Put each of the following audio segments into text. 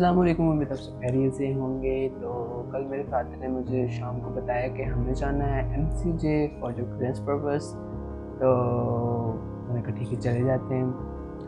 अस्सलाम वालेकुम, उम्मीद आप सब खैरियत से होंगे। तो कल मेरे फादर ने मुझे शाम को बताया कि हमने जाना है एमसीजे फॉर जो क्लियरेंस पर्पस। तो मैंने कहा ठीक है चले जाते हैं।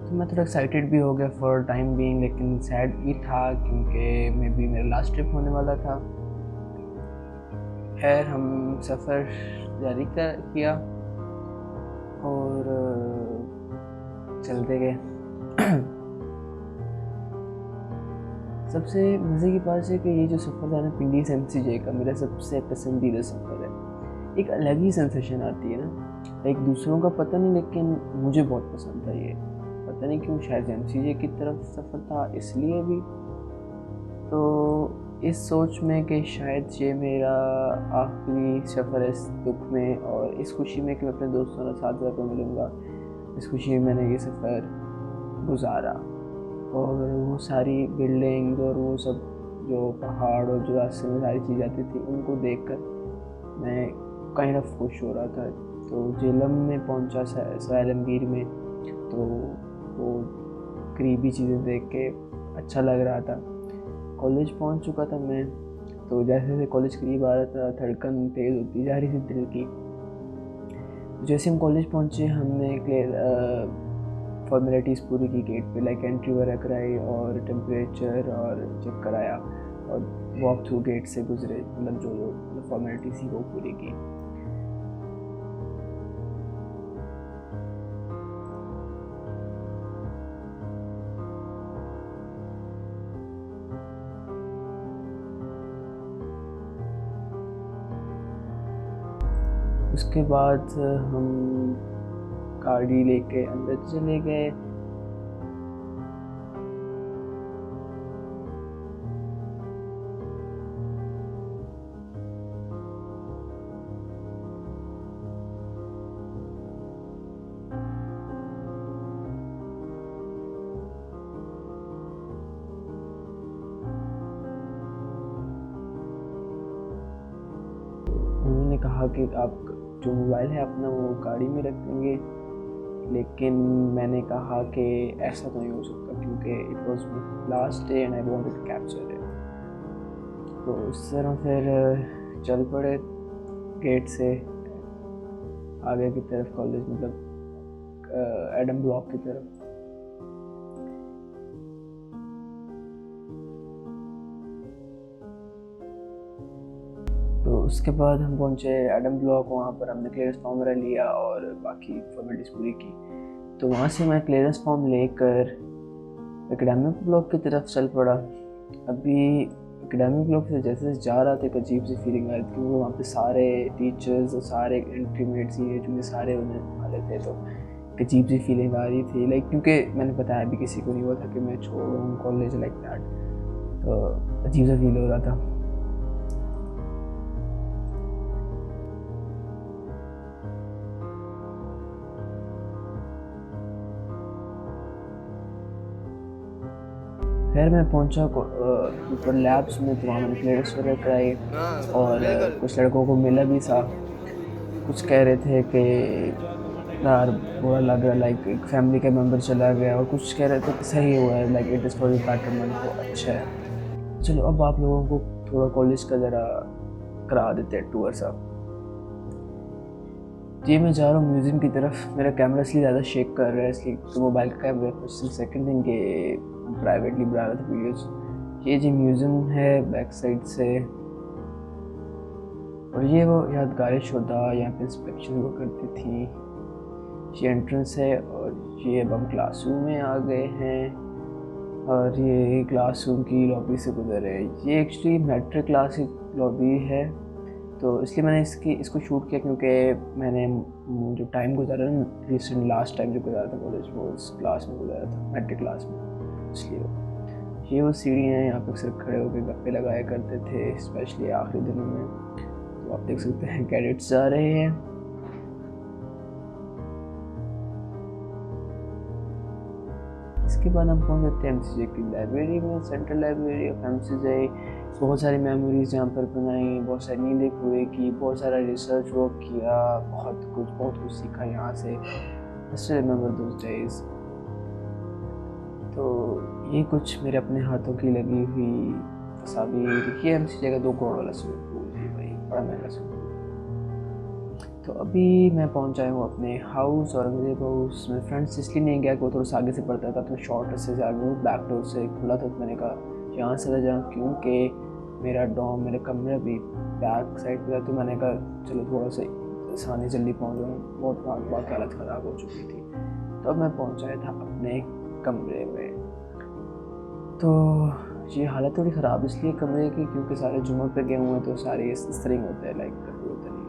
तो मैं थोड़ा एक्साइटेड भी हो गया फॉर टाइम बीइंग, लेकिन सैड भी था क्योंकि मे बी मेरा लास्ट ट्रिप होने वाला था। खैर हम सफ़र जारी किया और चलते गए। सबसे मज़े की बात है कि ये जो सफ़र था ना पिंडी से एमसीजे का, मेरा सबसे पसंदीदा सफ़र है। एक अलग ही सेंसेशन आती है ना, लाइक दूसरों का पता नहीं लेकिन मुझे बहुत पसंद था ये। पता नहीं क्यों, शायद एमसीजे की तरफ सफ़र था इसलिए भी। तो इस सोच में कि शायद ये मेरा आखिरी सफ़र है इस दुख में और इस खुशी में कि मैं अपने दोस्तों के साथ जाकर मिलूँगा, इस खुशी में मैंने ये सफ़र गुजारा। और वो सारी बिल्डिंग्स और वो सब जो पहाड़ और जो रास्ते में सारी चीज़ आती थी उनको देखकर मैं काइंड ऑफ खुश हो रहा था। तो जेलम में पहुंचा सैलमगीर में, तो वो करीबी चीज़ें देख के अच्छा लग रहा था। कॉलेज पहुंच चुका था मैं, तो जैसे जैसे कॉलेज करीब आ रहा था धड़कन तेज़ होती जा रही थी दिल की। जैसे हम कॉलेज पहुंचे हमने फॉर्मेलिटीज़ पूरी की गेट पे, लाइक एंट्री वगैरह कराई और टेम्परेचर और चेक कराया और वॉक थ्रू गेट से गुजरे, मतलब जो जो फॉर्मेलिटी थी वो पूरी की। उसके बाद हम गाड़ी लेके अंदर चले गए। उन्होंने कहा कि आप जो मोबाइल है अपना वो गाड़ी में रख देंगे, लेकिन मैंने कहा कि ऐसा तो नहीं हो सकता क्योंकि it was last day and I wanted to capture it. तो इस तरह फिर चल पड़े गेट से आगे की तरफ, कॉलेज मतलब एडम ब्लॉक की तरफ। तो उसके बाद हम पहुंचे एडम ब्लॉक, वहाँ पर हमने क्लियरेंस फॉर्म लिया और बाकी फॉर्मेलिटीज़ पूरी की। तो वहाँ से मैं क्लियरेंस फॉर्म लेकर एकेडमिक ब्लॉक की तरफ चल पड़ा। अभी एकेडमिक ब्लॉक से जैसे जैसे जा रहा था एक अजीब सी फीलिंग आ रही थी क्योंकि वहाँ पे सारे टीचर्स और सारे एंट्रीमेट्स ही जो सारे होने वाले थे। तो एक अजीब सी फीलिंग आ रही थी, लाइक क्योंकि मैंने बताया अभी किसी को नहीं हुआ था कि मैं छोड़ रहा हूँ कॉलेज लाइक दैट। तो अजीब सा फील हो रहा था। खैर मैं पहुंचा ऊपर लैब्स में, तो वहाँ मैंने क्लियरेंस वगैरह कराई और कुछ लड़कों को मिला भी था। कुछ कह रहे थे कि यार बुरा लग रहा है, लाइक एक फैमिली का मेंबर चला गया, और कुछ कह रहे थे कि सही हुआ है, like it is for the betterment, तो अच्छा है। चलो अब आप लोगों को थोड़ा कॉलेज का ज़रा करा देते हैं टूर साहब। जी मैं जा रहा हूँ म्यूज़ियम की तरफ। मेरा कैमरा इसलिए ज़्यादा शेक कर रहा है इसलिए तो मोबाइल का कैमरा फर्स्ट सेकंड थिंग के प्राइवेटली बना रहा था वीडियोस। ये जी म्यूज़ियम है बैक साइड से, और ये वो यादगार शुदा यहाँ पे इंस्पेक्शन हुआ करती थी। ये एंट्रेंस है और ये अब हम क्लासरूम में आ गए हैं और ये क्लासरूम की लॉबी से गुजर है। ये एक्चुअली मैट्रिक क्लास की लॉबी है, तो इसलिए मैंने इसको शूट किया क्योंकि मैंने जो टाइम गुजारा ना रिसेंट लास्ट टाइम जो गुजारा था कॉलेज वो उस क्लास में गुजारा था, मैट्रिक क्लास में, इसलिए। ये वो सीढ़ियाँ हैं, यहाँ पे अक्सर खड़े होकर गप्पे लगाया करते थे स्पेशली आखिरी दिनों में। तो आप देख सकते हैं कैडेट्स जा रहे हैं। इसके बाद हम पहुंच जाते हैं एमसीजे की लाइब्रेरी में, सेंट्रल लाइब्रेरी ऑफ एमसीजे। बहुत सारी मेमोरीज यहाँ पर बनाई, बहुत सारी नींदें पूरी की, बहुत सारा रिसर्च वर्क किया, बहुत कुछ सीखा यहाँ से। I still remember those days। तो ये कुछ मेरे अपने हाथों की लगी हुई तस्वीर। ये MCJ का 2 करोड़ वाला स्विमिंग पूल है भाई, बड़ा महंगा स्विमिंग पूल। तो अभी मैं पहुंच आया हूँ अपने हाउस, और मेरे हाउस में फ्रेंड्स इसलिए नहीं गया कि वो थोड़ा सा आगे से पड़ता था, तो मैं शॉर्ट रास्ते से आगे हूँ, बैक डोर से खुला था। तो मैंने कहा यहाँ से जाऊँ, क्योंकि मेरा डॉम, मेरा कमरा भी बैक साइड पे था। तो मैंने कहा चलो थोड़ा सा आसानी जल्दी पहुँच जाऊँ, बहुत भाग भाग की हालत ख़राब हो चुकी थी। तो अब मैं पहुँचाया था अपने कमरे में। तो ये हालत थोड़ी ख़राब इसलिए कमरे की क्योंकि सारे जुम्मों पे गए हुए हैं, तो सारे इस तरह होते हैं, लाइक कभी होता नहीं।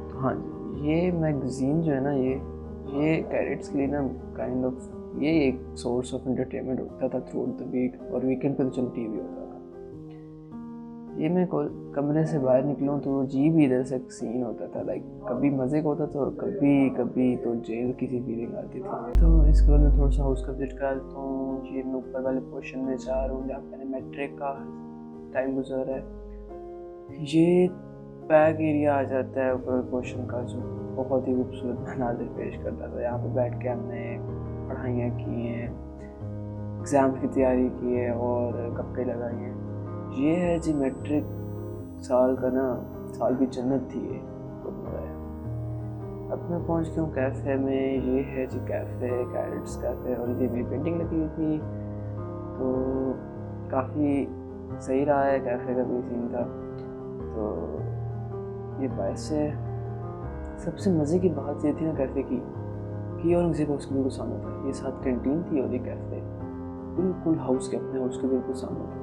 तो हाँ जी, ये मैगज़ीन जो है ना, ये कैडेट्स के लिए ना काइंड ऑफ ये एक सोर्स ऑफ एंटरटेनमेंट होता था थ्रू आउट द वीक, और वीकेंड पे तो चलो TV होता था। ये मैं कमरे से बाहर निकलूँ तो जी भी इधर से एक सीन होता था, लाइक कभी मज़े का होता था और कभी कभी तो जेल की सी फीलिंग आती थी। तो इसके बाद मैं थोड़ा सा हाउस का विजिट कर देता हूँ। ये मैं ऊपर वाले पोर्शन में जा रहा हूँ जहाँ मैंने मैट्रिक का टाइम गुजारा है। ये बैक एरिया आ जाता है ऊपर पोर्शन का, जो बहुत ही खूबसूरत मनाजिर पेश करता था। यहाँ पे बैठ के हमने पढ़ाइयाँ की हैं, एग्ज़ाम की तैयारी की है और गप्पे लगाए हैं। ये है जी मैट्रिक साल का ना, साल की जन्नत थी ये, बहुत मज़ा आया। अब मैं पहुंच गया हूँ कैफ़े में। ये है जी कैफ़े, कैडेट्स कैफ़े, और ये मेरी पेंटिंग लगी हुई थी, तो काफ़ी सही रहा है। कैफ़े का भी सीन था। तो ये बायस है। सबसे मज़े की बात ये थी ना कैफ़े की कि औरंगज़ेब हाउस के बिल्कुल सामने था। ये साथ कैंटीन थी और ये कैफ़े बिल्कुल हाउस के, अपने हाउस के बिल्कुल सामने था।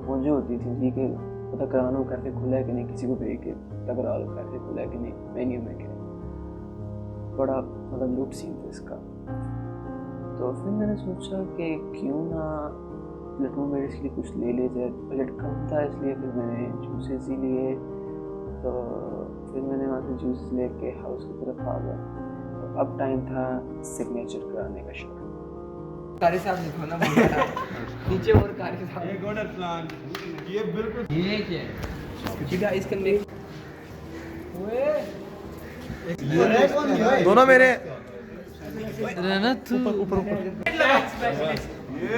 मौजें होती थी जी कि पता कराना कैफ़े खुला है कि नहीं, किसी को भेज के पता करा लो कैफ़े खुला है कि नहीं, मेन्यू में क्या। बड़ा मतलब लुट सीन था इसका। तो फिर मैंने सोचा कि क्यों ना लखनऊ में इसलिए कुछ ले ले जाए। बजट कम था इसलिए फिर मैंने जूसेस ही लिए। तो फिर मैंने वहाँ से जूस लेके हाउस की तरफ आ गया। तो अब टाइम था सिग्नेचर कराने का शौक। कारी साहब लिखो ना नीचे, और कारी साहब ये गॉडर प्लान, ये बिल्कुल ये क्या है जी गाइस कैन मेक ओए दोनों मेरे रहना तू ऊपर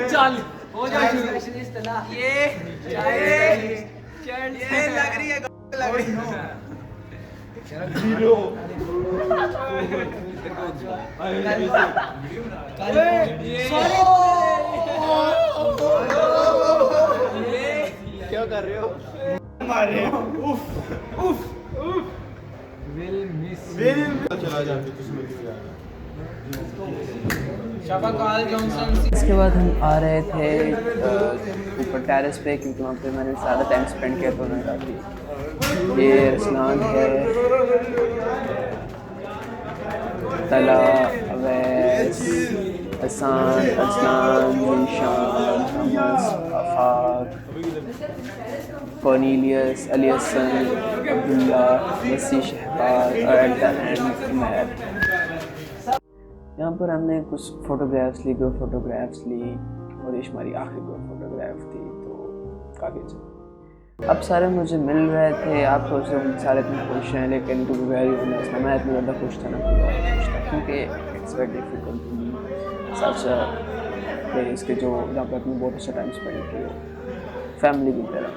चल हो जा स्पेशलिस्ट ना ये लग रही है जीरो क्या कर रहे हो? मार रहे हो। उफ उफ उफ विल मिस चला जाते किसमें क्यों जा रहा शफाकाल जॉनसन। इसके बाद हम आ रहे थे ऊपर टेरेस पे, क्योंकि वहाँ पे मैंने ज़्यादा टाइम स्पेंड किया तो उन्होंने कहा कि ये रसलान है, तला, अवैस, हसान, असलान, ज़ीशान, हमस, आफाक, कॉर्नीलियस, अली हसन, अब्दुल्ला, मसी, शहबाज और एट द एंड उमैर। यहाँ पर हमने कुछ फ़ोटोग्राफ्स ली, ग्रुप फ़ोटोग्राफ्स ली, और ये हमारी आखिरी ग्रुप फ़ोटोग्राफ थी। तो काफ़ी अच्छा। अब सारे मुझे मिल रहे थे। आप सोच रहे हो सारे इतने खुश हैं, लेकिन टू बी वेरी ऑनेस्ट मैं इतना ज़्यादा खुश था ना, बहुत खुश था, क्योंकि it's very difficult to be such place के जो जहाँ पर अपने बहुत अच्छा टाइम स्पेंड किए फैमिली की तरह।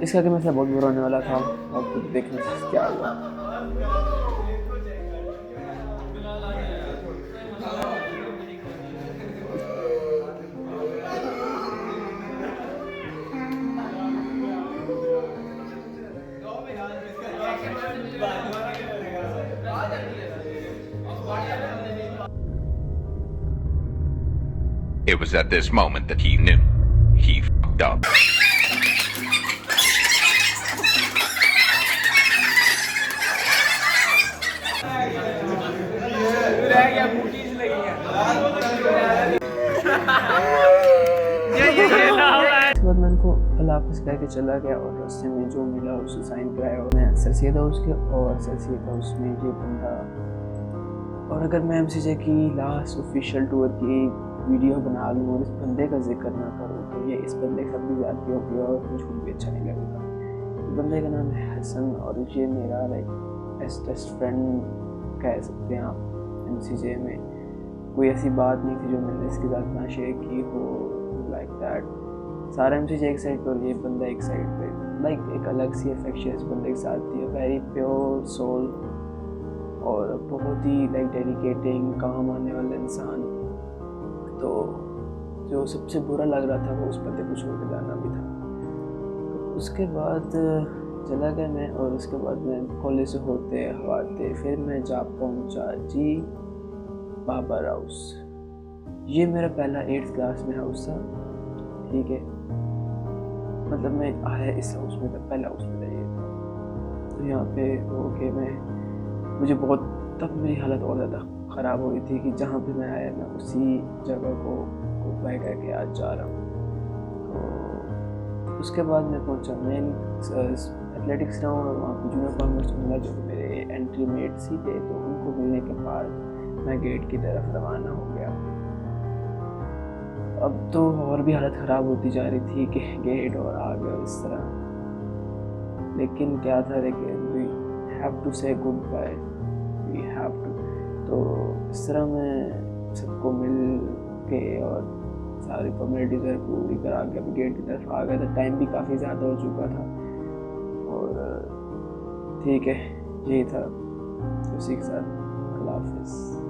इसका कि मैं से बहुत बुरा होने वाला था, और खुद देखने से क्या हुआ। It was at this moment that he knew he fucked up. इसके बाद मैं उनको अल्लाह हाफ़िज़ कह के चला गया, और रास्ते में जो मिला उसे साइन कराया। और मैं सर सैयद हाउस के, और सर सैयद हाउस में ये बंदा। और अगर मैं MCJ की लास्ट ऑफिशियल टूर की वीडियो बना लूँ और इस बंदे का जिक्र ना करूँ तो ये इस बंदे का भी ज़्यादती होगी और मुझको भी अच्छा नहीं लगेगा। बंदे का नाम है हसन, और ये मेरा लाइक बेस्ट फ्रेंड कह सकते हैं आप MCJ में। कोई ऐसी बात नहीं थी जो मैंने इसके साथ ना शेयर की हो, लाइक दैट। सारा मैसेज एक साइड पे और ये बंदा एक साइड पे, लाइक एक अलग सी अफेक्शन इस बंदे के साथ थी, वेरी प्योर सोल और बहुत ही लाइक डेडिकेटिंग, काम आने वाला इंसान। तो जो सबसे बुरा लग रहा था वो उस बंदे को छोड़ के जाना भी था। तो उसके बाद चला गया मैं, और उसके बाद मैं कॉलेज से होते हवाते फिर मैं जा पहुंचा जी बाबर हाउस। ये मेरा पहला 8th क्लास में हाउस था, ठीक है। मतलब मैं आया इस हाउस में था, पहला हाउस में था ये। तो यहाँ पे ओके मुझे बहुत, तब मेरी हालत और ज़्यादा ख़राब हो गई थी कि जहाँ पे मैं आया मैं उसी जगह को गुड बाय करके आज जा रहा हूँ। तो उसके बाद मैं पहुँचा मेन एथलेटिक्स ग्राउंड, और वहाँ पे जूनियर कॉमर्स मिला जो मेरे एंट्री मेट्स ही थे। तो उनको मिलने के बाद मैं गेट की तरफ रवाना हो गया। अब तो और भी हालत ख़राब होती जा रही थी कि गेट और आ गया इस तरह, लेकिन क्या था, लेकिन we have to say goodbye, we have to. तो इस तरह मैं सबको मिल के और सारी फॉर्मेलिटीज पूरी करा के अभी गेट की तरफ आ गया था। टाइम भी काफ़ी ज़्यादा हो चुका था और ठीक है, यही था। उसी के साथ अल्लाह हाफिज़।